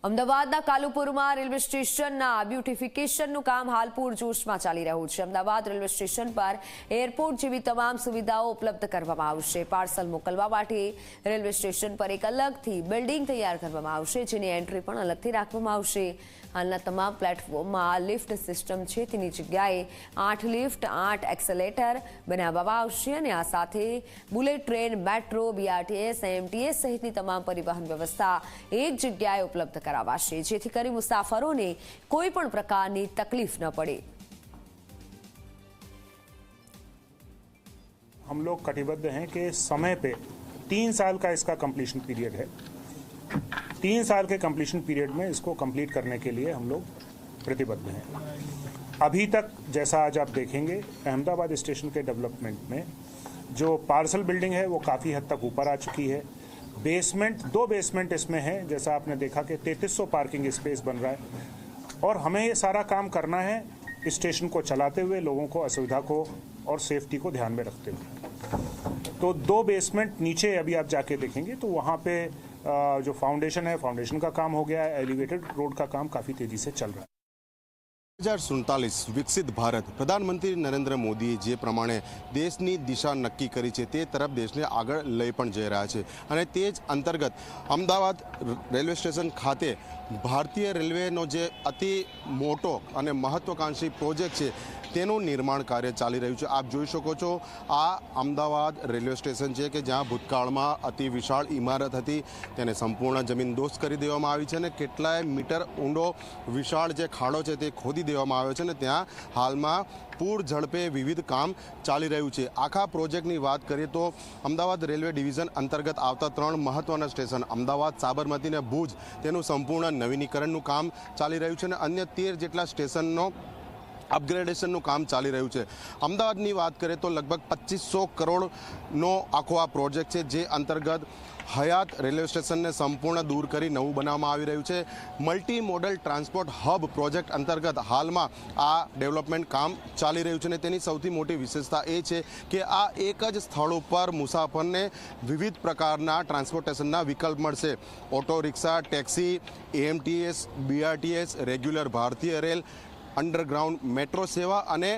અમદાવાદના કાલુપુરમાં રેલવે સ્ટેશનના બ્યુટિફિકેશનનું કામ હાલ પૂરજોશમાં ચાલી રહ્યું છે। અમદાવાદ રેલવે સ્ટેશન પર એરપોર્ટ જેવી તમામ સુવિધાઓ ઉપલબ્ધ કરવામાં આવશે। પાર્સલ મોકલવા માટે રેલવે સ્ટેશન પર એક અલગથી બિલ્ડિંગ તૈયાર કરવામાં આવશે, જેની એન્ટ્રી પણ અલગથી રાખવામાં આવશે। હાલના તમામ પ્લેટફોર્મમાં લિફ્ટ સિસ્ટમ છે, તેની જગ્યાએ 8 લિફ્ટ 8 એક્સેલેટર બનાવવામાં આવશે અને આ સાથે bullet train, metro, BRTS, MTS સહિતની તમામ પરિવહન વ્યવસ્થા એક જગ્યાએ ઉપલબ્ધ કરાવાશે, જેથી કરી મુસાફરોને કોઈ પણ પ્રકારની તકલીફ ન પડે। हम लोग कटिबद्ध हैं कि समय पे 3 साल का इसका कंप्लीशन पीरियड है। 3 साल के कंप्लीशन पीरियड में इसको कंप्लीट करने के लिए हम लोग प्रतिबद्ध हैं। अभी तक जैसा आज आप देखेंगे, अहमदाबाद स्टेशन के डेवलपमेंट में जो पार्सल बिल्डिंग है वो काफ़ी हद तक ऊपर आ चुकी है। बेसमेंट 2 बेसमेंट इसमें है, जैसा आपने देखा कि 3300 पार्किंग स्पेस बन रहा है और हमें ये सारा काम करना है स्टेशन को चलाते हुए, लोगों को असुविधा को और सेफ्टी को ध्यान में रखते हुए। तो 2 बेसमेंट नीचे अभी आप जाके देखेंगे तो वहाँ पे जो फाउंडेशन है, फाउंडेशन का काम हो गया है, एलिवेटेड रोड का काम काफ़ी तेज़ी से चल रहा है। 2047 વિકસિત ભારત પ્રધાનમંત્રી નરેન્દ્ર મોદીએ જે પ્રમાણે દેશની દિશા નક્કી કરી છે તે તરફ દેશને આગળ લઈ પણ જઈ રહ્યા છે અને તે જ અંતર્ગત અમદાવાદ રેલવે સ્ટેશન ખાતે ભારતીય રેલવેનો જે અતિ મોટો અને મહત્વાકાંક્ષી પ્રોજેક્ટ છે તેનું નિર્માણ કાર્ય ચાલી રહ્યું છે। આપ જોઈ શકો છો, આ અમદાવાદ રેલવે સ્ટેશન છે કે જ્યાં ભૂતકાળમાં અતિ વિશાળ ઇમારત હતી, તેને સંપૂર્ણ જમીનદોસ્ત કરી દેવામાં આવી છે અને કેટલાય મીટર ઊંડો વિશાળ જે ખાડો છે તે ખોદી દેવામાં આવ્યો છે અને ત્યાં હાલમાં પૂર ઝડપે વિવિધ કામ ચાલી રહ્યું છે। આખા પ્રોજેક્ટની વાત કરીએ તો અમદાવાદ રેલવે ડિવિઝન અંતર્ગત આવતા 3 મહત્વના સ્ટેશન અમદાવાદ, સાબરમતી અને ભુજ, તેનું સંપૂર્ણ નવીનીકરણનું કામ ચાલી રહ્યું છે અને અન્ય 13 જેટલા સ્ટેશનનો અપગ્રેડેશનનું કામ ચાલી રહ્યું છે। અમદાવાદની વાત કરીએ તો લગભગ 2500 કરોડનો આખો આ પ્રોજેક્ટ છે, જે અંતર્ગત હયાત રેલવે સ્ટેશનને સંપૂર્ણ દૂર કરી નવું બનાવવામાં આવી રહ્યું છે। Multi modal transport hub project અંતર્ગત હાલમાં આ ડેવલપમેન્ટ કામ ચાલી રહ્યું છે અને તેની સૌથી મોટી વિશેષતા એ છે કે આ એક જ સ્થળ ઉપર મુસાફરને વિવિધ પ્રકારના ટ્રાન્સપોર્ટેશનના વિકલ્પ મળશે। Auto rickshaw, taxi, AMTS, BRTS, regular ભારતીય રેલ, અંડરગ્રાઉન્ડ મેટ્રો સેવા અને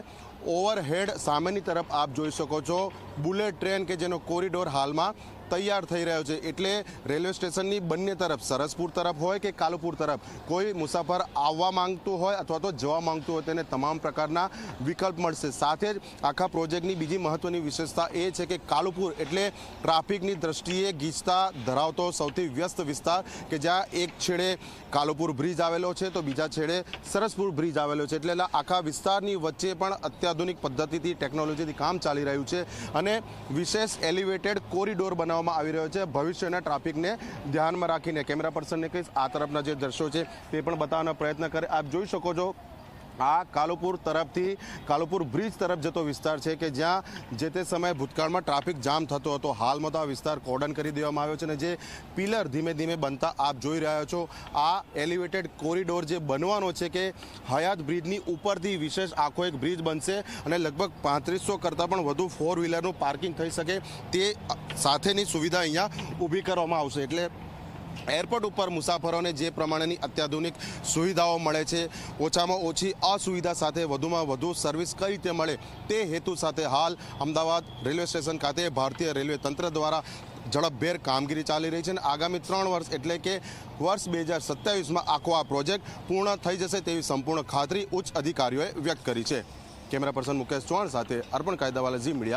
ઓવરહેડ સામેની તરફ આપ જોઈ શકો છો બુલેટ ટ્રેન કે જેનો કોરિડોર હાલમાં તૈયાર થઈ રહ્યો છે। એટલે રેલવે સ્ટેશનની બંને તરફ, સરસપુર તરફ હોય કે કાલુપુર તરફ, કોઈ મુસાફર આવવા માંગતું હોય અથવા તો જવા માંગતું હોય તેને તમામ પ્રકારના વિકલ્પ મળશે। સાથે જ આખા પ્રોજેક્ટની બીજી મહત્વની વિશેષતા એ છે કે કાલુપુર એટલે ટ્રાફિકની દ્રષ્ટિએ ગીચતા ધરાવતો સૌથી વ્યસ્ત વિસ્તાર કે જ્યાં એક છેડે કાલુપુર બ્રિજ આવેલો છે તો બીજા છેડે સરસપુર બ્રિજ આવેલો છે। એટલે આખા વિસ્તારની વચ્ચે પણ અત્યાધુનિક પદ્ધતિથી, ટેકનોલોજીથી કામ ચાલી રહ્યું છે અને વિશેષ એલિવેટેડ કોરિડોર બનાવવામાં આવી રહ્યો છે ભવિષ્યના ટ્રાફિકને ધ્યાનમાં રાખીને। કેમેરા પર્સનને કહીશ આ તરફના જે દ્રશ્યો છે તે પણ બતાવવાનો પ્રયત્ન કરે। આપ જોઈ શકો છો આ કાલુપુર તરફથી કાલુપુર બ્રિજ તરફ જતો વિસ્તાર છે કે જ્યાં જે તે સમયે ભૂતકાળમાં ટ્રાફિક જામ થતો હતો। હાલમાં તો આ વિસ્તાર કોર્ડન કરી દેવામાં આવ્યો છે અને જે પિલર ધીમે ધીમે બનતા આપ જોઈ રહ્યા છો, આ એલિવેટેડ કોરિડોર જે બનવાનો છે કે હયાત બ્રિજની ઉપરથી વિશેષ આખો એક બ્રિજ બનશે અને લગભગ 3500 કરતાં પણ વધુ 4 વ્હીલરનું પાર્કિંગ થઈ શકે તે સાથેની સુવિધા અહીંયા ઊભી કરવામાં આવશે। એટલે એરપોર્ટ ઉપર મુસાફરોને જે પ્રમાણેની અત્યાધુનિક સુવિધાઓ મળે છે, ઓછામાં ઓછી અસુવિધા સાથે વધુમાં વધુ સર્વિસ કઈ રીતે મળે તે હેતુ સાથે હાલ અમદાવાદ રેલવે સ્ટેશન ખાતે ભારતીય રેલવે તંત્ર દ્વારા ઝડપભેર કામગીરી ચાલી રહી છે અને આગામી 3 વર્ષ એટલે કે વર્ષ 2027માં આખો આ પ્રોજેક્ટ પૂર્ણ થઈ જશે તેવી સંપૂર્ણ ખાતરી ઉચ્ચ અધિકારીઓએ વ્યક્ત કરી છે। કેમેરા પર્સન મુકેશ ચૌહાણ સાથે અર્પણ કાયદાવાલા, ઝી મીડિયા।